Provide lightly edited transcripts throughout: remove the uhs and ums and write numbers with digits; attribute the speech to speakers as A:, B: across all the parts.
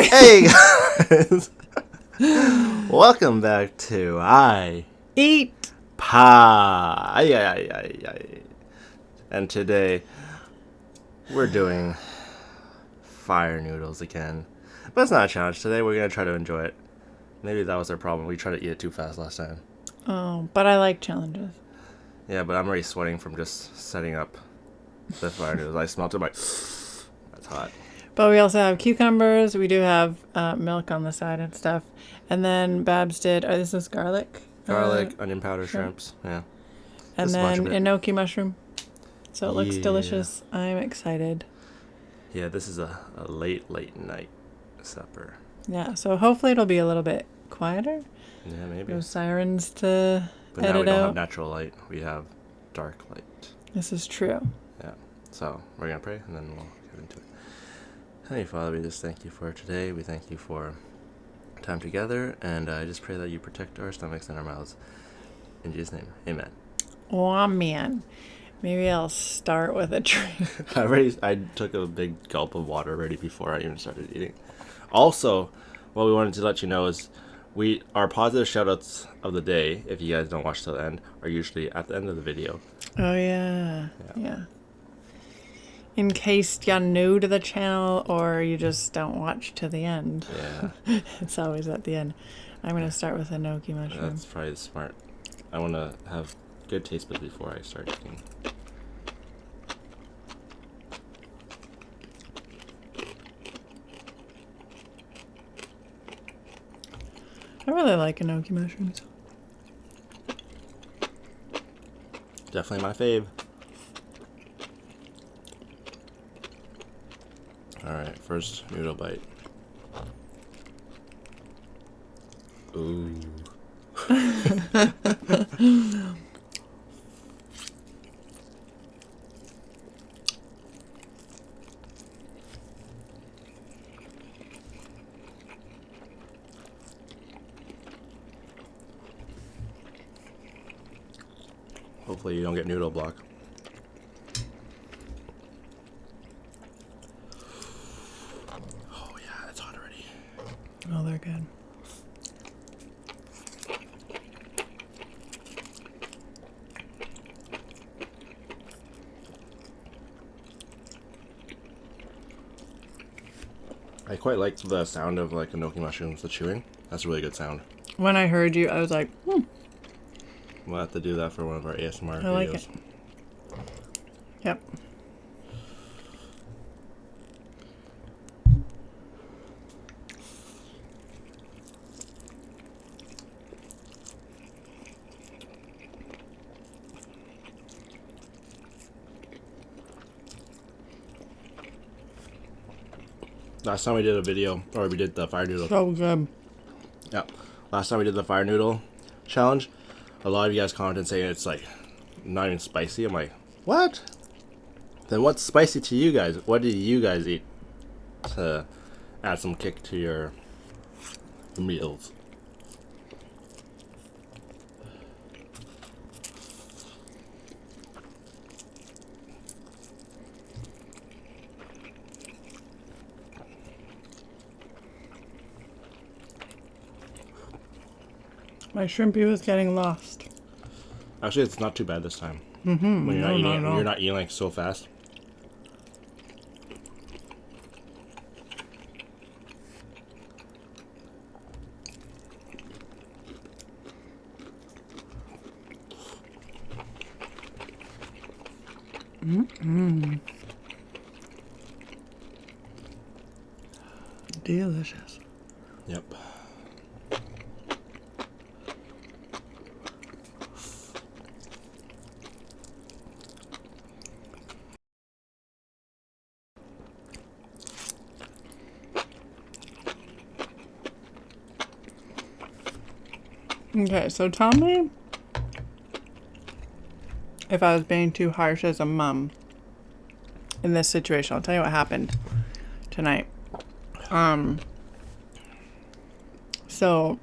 A: Hey guys! Welcome back to I
B: Eat
A: Pie. And today we're doing fire noodles again. But it's not a challenge. Today we're going to try to enjoy it. Maybe that was our problem. We tried to eat it too fast last time.
B: Oh, but I like challenges.
A: Yeah, but I'm already sweating from just setting up the fire noodles. I smelled it, I'm like, that's hot.
B: But we also have cucumbers. We do have milk on the side and stuff. And then Babs did, this is garlic.
A: Garlic, onion powder, shrimps. Yeah.
B: And
A: Just a bunch
B: then
A: of it.
B: enoki mushroom. So it looks
A: Yeah.
B: delicious. I'm excited.
A: Yeah, this is a late night supper.
B: Yeah, so hopefully it'll be a little bit quieter.
A: Yeah, maybe.
B: No sirens to
A: But now we
B: edit
A: don't have
B: out.
A: natural light. We have dark light.
B: This is true.
A: Yeah. So we're going to pray and then we'll get into it. Heavenly Father, we just thank you for today. We thank you for time together. And I just pray that you protect our stomachs and our mouths. In Jesus' name, amen.
B: Oh, man. Maybe I'll start with a drink.
A: I took a big gulp of water already before I even started eating. Also, what we wanted to let you know is our positive shoutouts of the day, if you guys don't watch till the end, are usually at the end of the video.
B: Oh, yeah. In case you're new to the channel or you just don't watch to the end.
A: Yeah.
B: It's always at the end. I'm going to start with enoki mushroom.
A: That's probably smart. I want to have good taste buds before I start eating.
B: I really like enoki mushrooms.
A: Definitely my fave. Alright, first noodle bite. Ooh. Hopefully you don't get noodle block. Oh yeah, it's hot already.
B: Oh, they're good.
A: I quite like the sound of like enoki mushrooms, the chewing. That's a really good sound.
B: When I heard you, I was like,
A: We'll have to do that for one of our ASMR videos.
B: I like it. Yep.
A: Last time we did a video, or we did the fire noodle.
B: So good.
A: Yeah. Last time we did the fire noodle challenge, a lot of you guys commented saying it's like not even spicy. I'm like, what? Then what's spicy to you guys? What do you guys eat to add some kick to your meals?
B: My shrimpy was getting lost.
A: Actually, it's not too bad this time.
B: Mm-hmm.
A: When you're not eating like so fast.
B: Delicious.
A: Yep.
B: Okay, so tell me if I was being too harsh as a mom in this situation. I'll tell you what happened tonight. So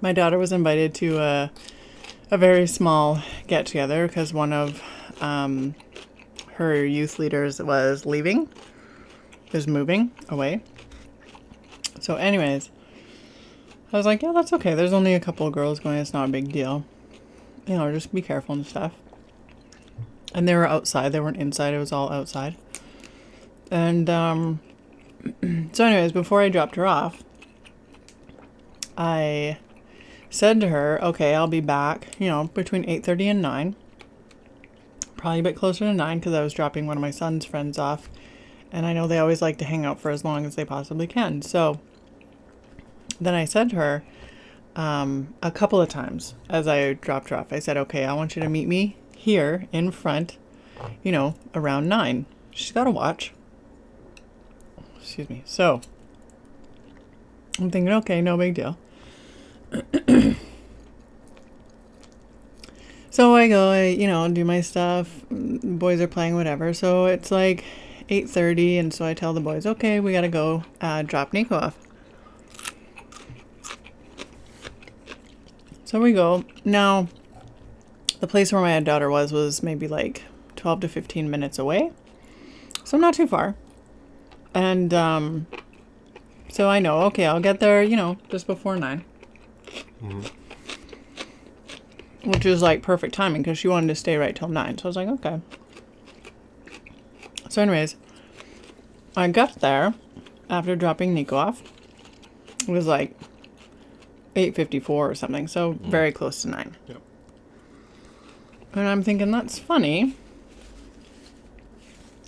B: my daughter was invited to a very small get-together because one of her youth leaders was leaving, was moving away. So anyways, I was like, yeah, that's okay. There's only a couple of girls going. It's not a big deal. You know, just be careful and stuff. And they were outside. They weren't inside. It was all outside. And so anyways, before I dropped her off, I said to her, okay, I'll be back, you know, between 8:30 and 9. Probably a bit closer to 9 because I was dropping one of my son's friends off. And I know they always like to hang out for as long as they possibly can. So then I said to her a couple of times as I dropped her off, I said, okay, I want you to meet me here in front, you know, around 9. She's got a watch. Excuse me. So I'm thinking, okay, no big deal. So I go, you know, do my stuff. Boys are playing, whatever. So it's like 8:30, and so I tell the boys, okay, we gotta go drop Nico off. So we go. Now, the place where my daughter was maybe like 12 to 15 minutes away. So not too far. And so I know, okay, I'll get there, you know, just before 9. Mm-hmm. Which is like perfect timing because she wanted to stay right till 9. So I was like, okay. So anyways, I got there after dropping Nico off. It was like 8:54 or something. So very close to 9.
A: Yep.
B: And I'm thinking, that's funny.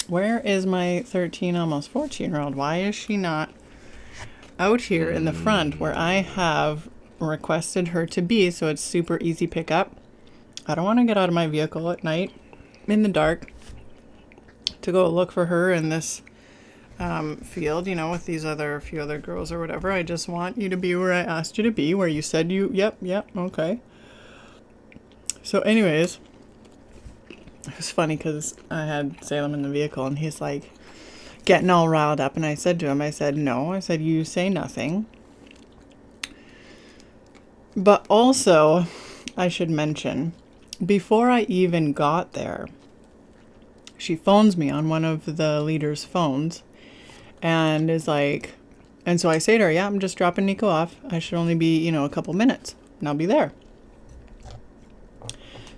B: Where is my 13, almost 14-year-old? Why is she not out here in the front where I have requested her to be, so it's super easy pickup? I don't want to get out of my vehicle at night in the dark to go look for her in this field, you know, with these few other girls or whatever. I just want you to be where I asked you to be, where you said yep, okay. So anyways, it was funny because I had Salem in the vehicle and he's like getting all riled up, and I said to him, I said, no, I said, you say nothing. But also, I should mention, before I even got there, she phones me on one of the leader's phones and is like, and so I say to her, yeah, I'm just dropping Nico off. I should only be, you know, a couple minutes and I'll be there.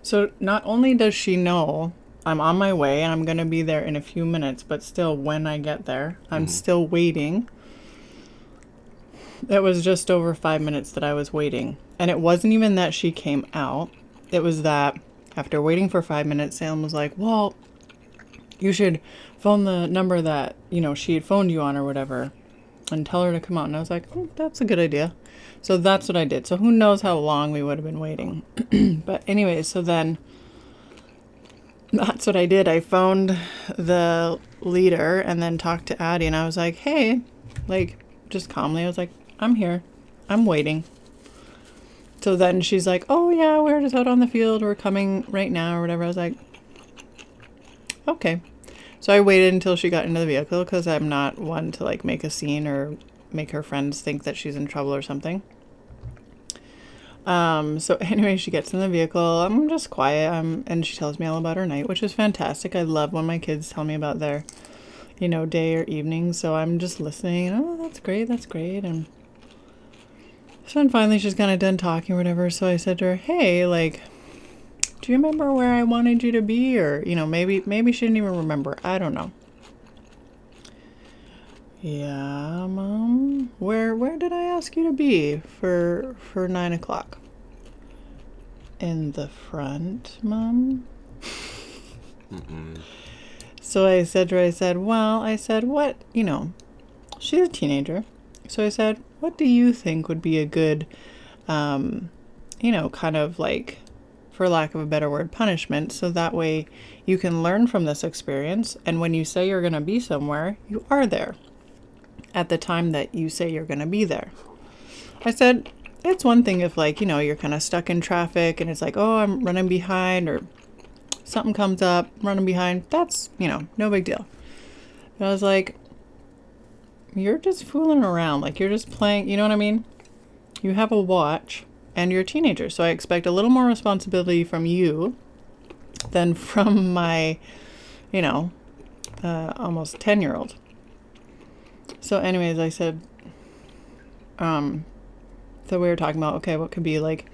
B: So not only does she know I'm on my way and I'm going to be there in a few minutes, but still when I get there, I'm still waiting. It was just over 5 minutes that I was waiting. And it wasn't even that she came out. It was that after waiting for 5 minutes, Salem was like, well, you should phone the number that, you know, she had phoned you on or whatever and tell her to come out. And I was like, oh, that's a good idea. So that's what I did. So who knows how long we would have been waiting. But anyways, so then that's what I did. I phoned the leader and then talked to Addie. And I was like, hey, like, just calmly, I was like, I'm here. I'm waiting. So then she's like, oh yeah, we're just out on the field. We're coming right now or whatever. I was like, okay. So I waited until she got into the vehicle because I'm not one to like make a scene or make her friends think that she's in trouble or something. So anyway, she gets in the vehicle. I'm just quiet. And she tells me all about her night, which is fantastic. I love when my kids tell me about their, you know, day or evening. So I'm just listening. And, oh, that's great. That's great. And so then finally she's kind of done talking or whatever. So I said to her, hey, like, do you remember where I wanted you to be? Or, you know, maybe she didn't even remember. I don't know. Yeah, Mom. Where did I ask you to be for 9 o'clock? In the front, Mom. So I said to her, what, you know, she's a teenager. So I said, what do you think would be a good, you know, kind of like, for lack of a better word, punishment, so that way you can learn from this experience, and when you say you're going to be somewhere, you are there at the time that you say you're going to be there. I said, it's one thing if, like, you know, you're kind of stuck in traffic and it's like, oh, I'm running behind, or something comes up, running behind. That's, you know, no big deal. But I was like, you're just fooling around. Like, you're just playing, you know what I mean? You have a watch and you're a teenager. So I expect a little more responsibility from you than from my, you know, almost 10-year-old. So anyways, I said, So we were talking about, okay, what could be like,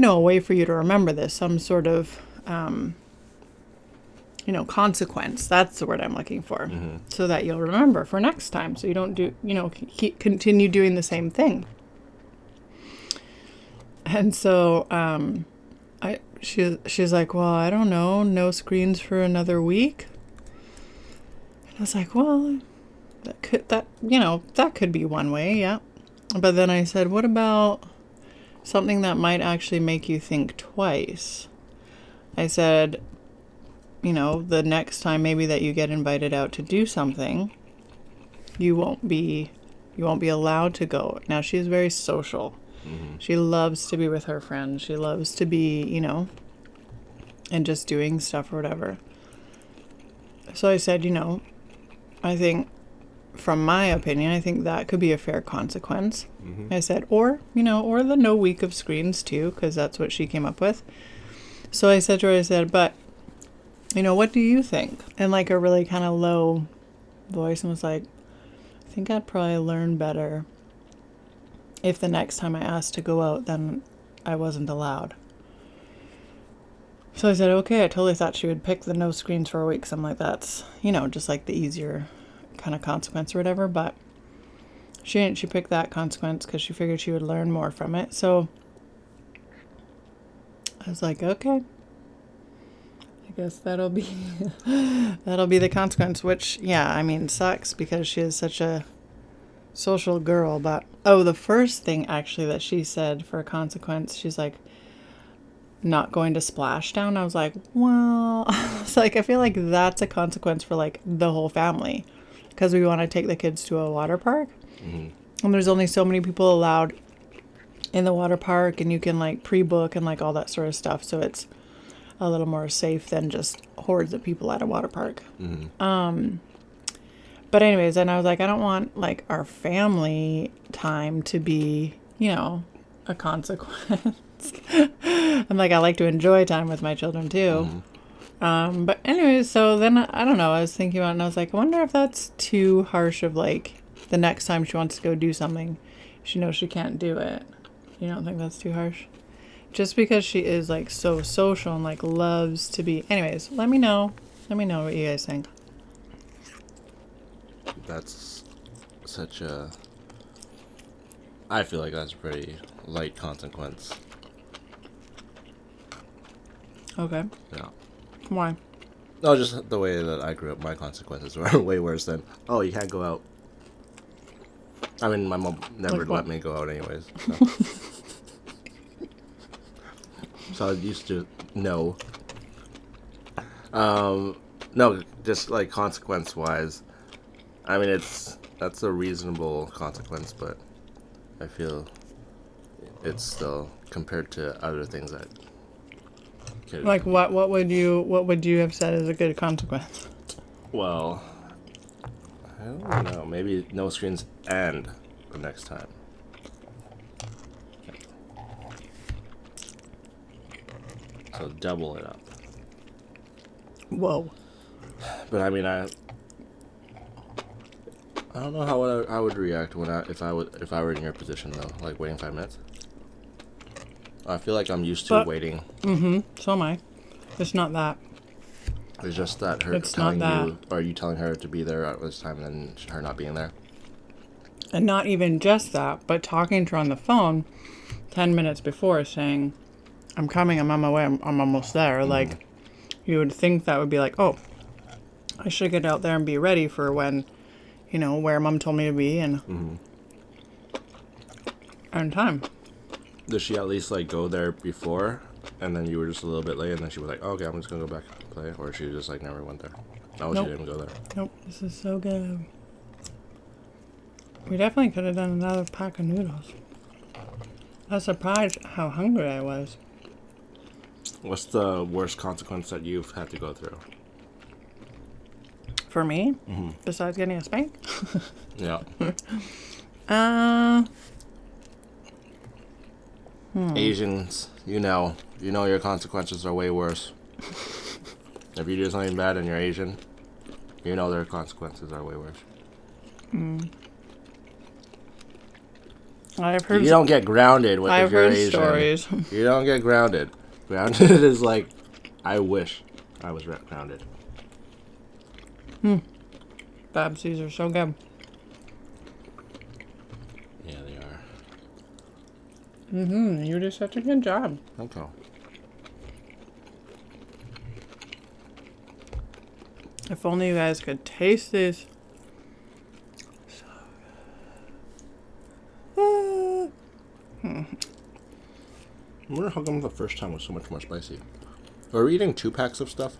B: a way for you to remember this, some sort of, consequence. That's the word I'm looking for. So that you'll remember for next time. So you don't continue doing the same thing. And so, she's like, well, I don't know, no screens for another week. And I was like, well, that could be one way. Yeah. But then I said, what about something that might actually make you think twice? I said, the next time maybe that you get invited out to do something, you won't be allowed to go. Now, she's very social. She loves to be with her friends. She loves to be, and just doing stuff or whatever. So I said, I think, from my opinion, I think that could be a fair consequence. I said, or the no week of screens too, because that's what she came up with. So I said to her, but, what do you think? And like a really kind of low voice, and was like, I think I'd probably learn better if the next time I asked to go out, then I wasn't allowed. So I said, okay. I totally thought she would pick the no screens for a week. So I'm like, that's, just like the easier kind of consequence or whatever. But she didn't. She picked that consequence because she figured she would learn more from it. So I was like, okay. I guess that'll be the consequence, which, sucks because she is such a social girl. But the first thing actually that she said for a consequence, she's like, not going to Splashdown. I was like, well, it's like, I feel like that's a consequence for like the whole family, because we want to take the kids to a water park, and there's only so many people allowed in the water park, and you can like pre-book and like all that sort of stuff, so it's a little more safe than just hordes of people at a water park. But anyways, then I was like, I don't want like our family time to be, a consequence. I'm like, I like to enjoy time with my children too. But anyways, so then I don't know, I was thinking about it, and I was like, I wonder if that's too harsh of like the next time she wants to go do something, she knows she can't do it. You don't think that's too harsh? Just because she is like so social and like loves to be. Anyways, let me know what you guys think.
A: That's such a... I feel like that's a pretty light consequence.
B: Okay.
A: Yeah.
B: Why?
A: No, just the way that I grew up, my consequences were way worse than, oh, you can't go out. I mean, my mom never let me go out anyways. So, so I used to know. No, just like consequence-wise, I mean, that's a reasonable consequence, but I feel it's still, compared to other things that could...
B: Like what would you have said is a good consequence?
A: Well, I don't know. Maybe no screens and the next time. So double it up.
B: Whoa.
A: But I mean, I don't know how I would react if I were in your position though, like waiting 5 minutes. I feel like I'm used to waiting.
B: So am I. It's not that.
A: It's just that her
B: It's
A: telling
B: not
A: you, or you telling her to be there at this time, and then her not being there.
B: And not even just that, but talking to her on the phone 10 minutes before saying, I'm coming, I'm on my way, I'm almost there. Like, you would think that would be like, oh, I should get out there and be ready for when, where mom told me to be and on time.
A: Does she at least like go there before, and then you were just a little bit late, and then she was like, oh, okay, I'm just gonna go back and play, or she just like never went there? Oh, nope. She didn't go there.
B: Nope, this is so good. We definitely could have done another pack of noodles. I was surprised how hungry I was.
A: What's the worst consequence that you've had to go through?
B: For me? Besides getting a spank?
A: Yeah. Asians, you know your consequences are way worse. If you do something bad and you're Asian, you know their consequences are way worse.
B: I've heard.
A: You don't get grounded with
B: I've
A: if you're
B: heard
A: Asian.
B: stories.
A: You don't get grounded. Grounded is like, I wish I was grounded.
B: Babsies are so good.
A: Yeah, they are.
B: You did such a good job.
A: Okay.
B: If only you guys could taste these. So good.
A: I wonder how come the first time was so much more spicy. Were we eating 2 packs of stuff?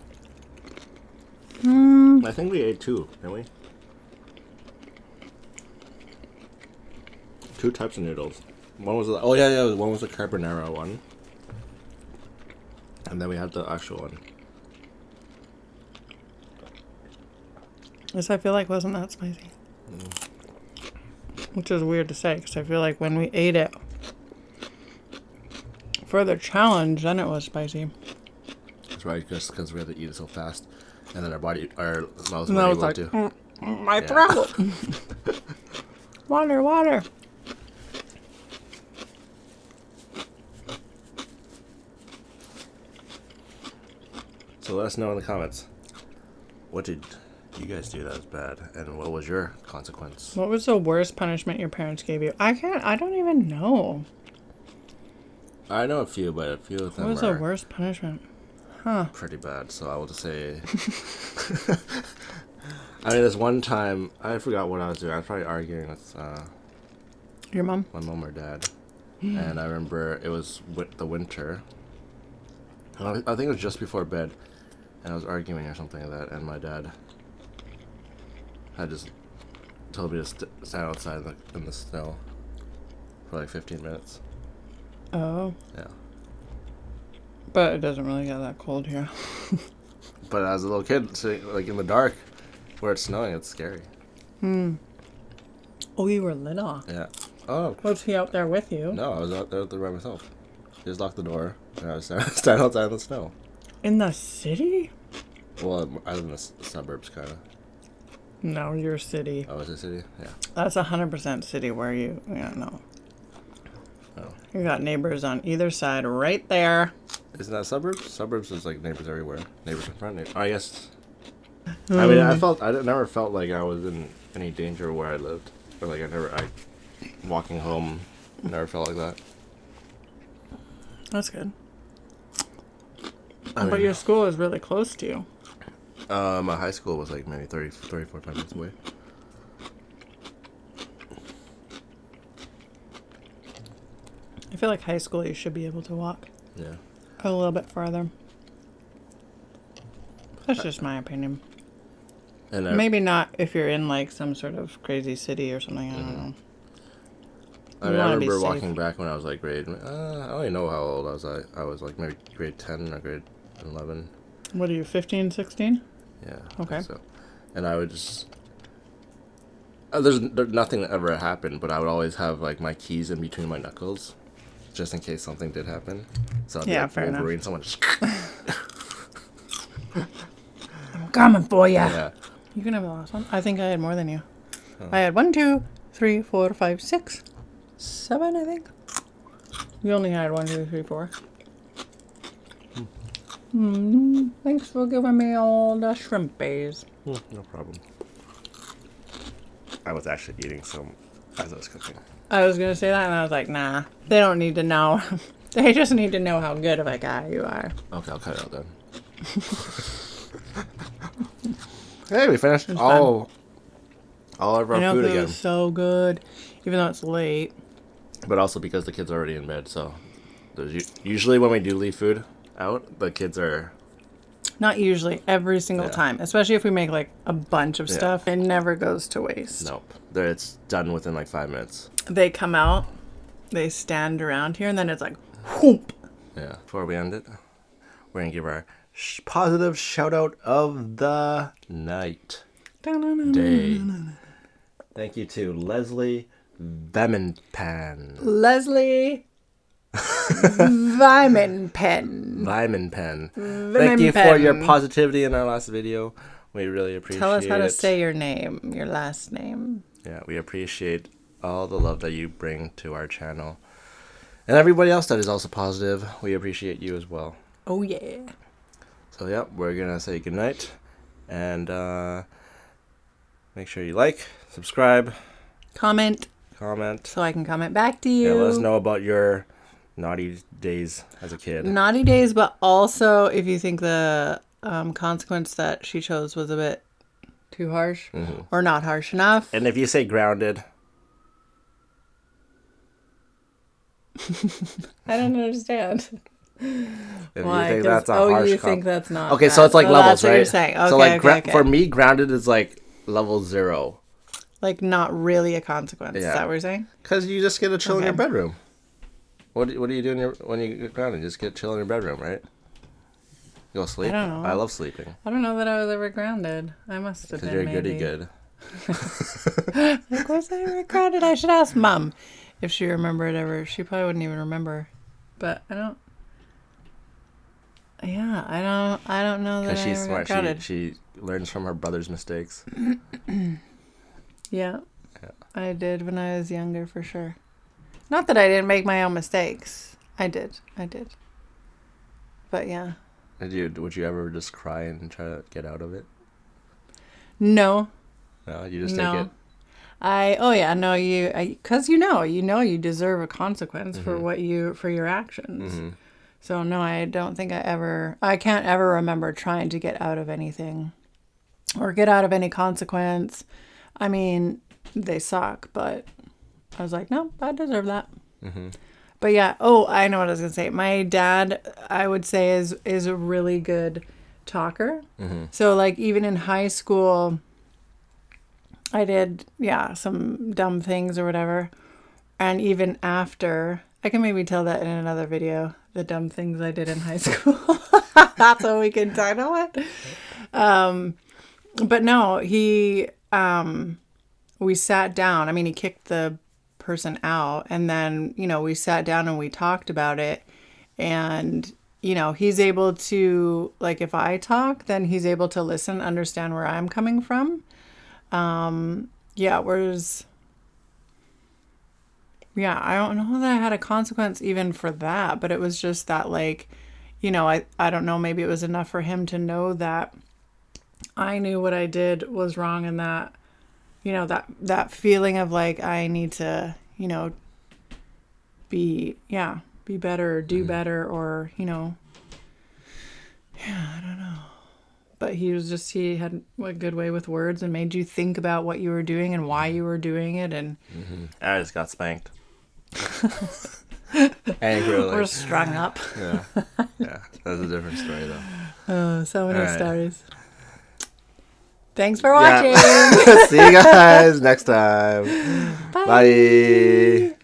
A: I think we ate 2, didn't we? 2 types of noodles. One was one was the carbonara one, and then we had the actual one.
B: This I feel like wasn't that spicy. Which is weird to say because I feel like when we ate it for the challenge, then it was spicy.
A: That's right, just because we had to eat it so fast, and then our mouths
B: No,
A: weren't
B: it's
A: able
B: like
A: to.
B: my throat. Water.
A: So let us know in the comments. What did you guys do that was bad, and what was your consequence?
B: What was the worst punishment your parents gave you? I don't even know.
A: I know a few, but a few of them
B: What was the
A: are
B: worst punishment?
A: pretty bad. So I will just say. I mean, this one time I forgot what I was doing. I was probably arguing with
B: Your mom?
A: my mom or dad, and I remember it was the winter. I think it was just before bed, and I was arguing or something like that, and my dad had just told me to stand outside in the snow for like 15 minutes.
B: Oh.
A: Yeah.
B: But it doesn't really get that cold here.
A: But as a little kid, sitting like in the dark, where it's snowing, it's scary.
B: Oh, you were little.
A: Yeah. Oh.
B: Was he out there with you?
A: No, I was out there by myself. Just locked the door, and I was standing outside in the snow.
B: In the city?
A: Well, I live in the suburbs, kind of.
B: No, you're city.
A: Oh, is it city? Yeah.
B: That's 100% city where you... Yeah, no.
A: Oh.
B: You got neighbors on either side right there.
A: Isn't that suburbs? Suburbs is like neighbors everywhere. Neighbors in front. I guess. I mean, I never felt like I was in any danger where I lived, or like walking home, never felt like that.
B: That's good.
A: But
B: your school is really close to you.
A: My high school was like maybe 45 minutes away.
B: I feel like high school you should be able to walk
A: Yeah.
B: a little bit farther. That's just my opinion.
A: And
B: Maybe not if you're in like some sort of crazy city or something. I don't know.
A: I mean, I remember walking back when I was like I don't even know how old I was. I was like maybe grade 10 or grade 11.
B: What are you, 15, 16?
A: Yeah.
B: Okay.
A: So, and I would just. There's nothing that ever happened, but I would always have like my keys in between my knuckles, just in case something did happen. So I'd be like
B: fair
A: Wolverine,
B: enough.
A: someone just.
B: I'm coming for ya.
A: Yeah.
B: You can have the last one. I think I had more than you. Oh. I had 1, 2, 3, 4, 5, 6, 7, I think. You only had 1, 2, 3, 4. Thanks for giving me all the shrimpies.
A: No problem. I was actually eating some as I was cooking.
B: I was going to say that, and I was like, nah. They don't need to know. They just need to know how good of a guy you are.
A: Okay, I'll cut it out then. Hey, we finished all of our food
B: It
A: again.
B: was so good, even though it's late.
A: But also because the kids are already in bed, so usually when we do leave food out, the kids are...
B: Not usually, every single time. Especially if we make like a bunch of stuff, it never goes to waste.
A: Nope. It's done within like 5 minutes.
B: They come out, they stand around here, and then it's like, whoop.
A: Yeah. Before we end it, we're going to give our positive shout out of the night. Day. Thank you to Leslie Vimenpan.
B: Leslie Vimenpan.
A: Thank you for your positivity in our last video. We really appreciate it.
B: Tell us how to say your name, your last name.
A: Yeah, we appreciate all the love that you bring to our channel. And everybody else that is also positive, we appreciate you as well.
B: Oh, yeah.
A: So, yeah, we're going to say goodnight. And make sure you like, subscribe.
B: Comment. So I can comment back to you.
A: Yeah, let us know about your naughty days as a kid.
B: Naughty days, but also if you think the consequence that she chose was a bit too harsh or not harsh enough.
A: And if you say grounded...
B: I don't understand.
A: If
B: Why?
A: you think that's a harsh
B: think that's not.
A: Okay, so it's like levels,
B: that's what
A: right?
B: You're saying. Okay,
A: so like
B: okay.
A: For me, grounded is like level 0.
B: Like not really a consequence.
A: Yeah.
B: Is that what you're saying?
A: Because you just get to chill in your bedroom. What do you do when you get grounded? You just get chill in your bedroom, right? You go sleep.
B: I don't know.
A: I love sleeping.
B: I don't know that I was ever grounded. I must have been.
A: Because you're
B: maybe.
A: goody good.
B: Like, was I ever grounded? I should ask Mom if she remembered ever. She probably wouldn't even remember. But I don't. Yeah, I don't know that
A: Because she's
B: I ever
A: smart.
B: grounded.
A: She learns from her brother's mistakes.
B: Yeah, I did when I was younger, for sure. Not that I didn't make my own mistakes. I did. But yeah.
A: Would you ever just cry and try to get out of it?
B: No.
A: No, you just take it.
B: Because you deserve a consequence for your actions. So no, I don't think I can't ever remember trying to get out of anything or get out of any consequence. I mean, they suck, but I was like, no, I deserve that. But yeah, I know what I was going to say. My dad, I would say, is a really good talker. So like even in high school, I did, some dumb things or whatever. And even after, I can maybe tell that in another video, the dumb things I did in high school. That's what we can title it. But no, we sat down. I mean, he kicked the person out. And then, we sat down and we talked about it. And, he's able to, like, if I talk, then he's able to listen, understand where I'm coming from. Whereas, I don't know that I had a consequence even for that, but it was just that, like, I don't know, maybe it was enough for him to know that I knew what I did was wrong, and that, that feeling of like, I need to, be better or do better, or, I don't know. But he had a good way with words and made you think about what you were doing and why you were doing it. And
A: I just got spanked. Angrily.
B: Or strung up.
A: Yeah, that's a different story though.
B: So many stories. Thanks for watching.
A: See you guys next time.
B: Bye.
A: Bye.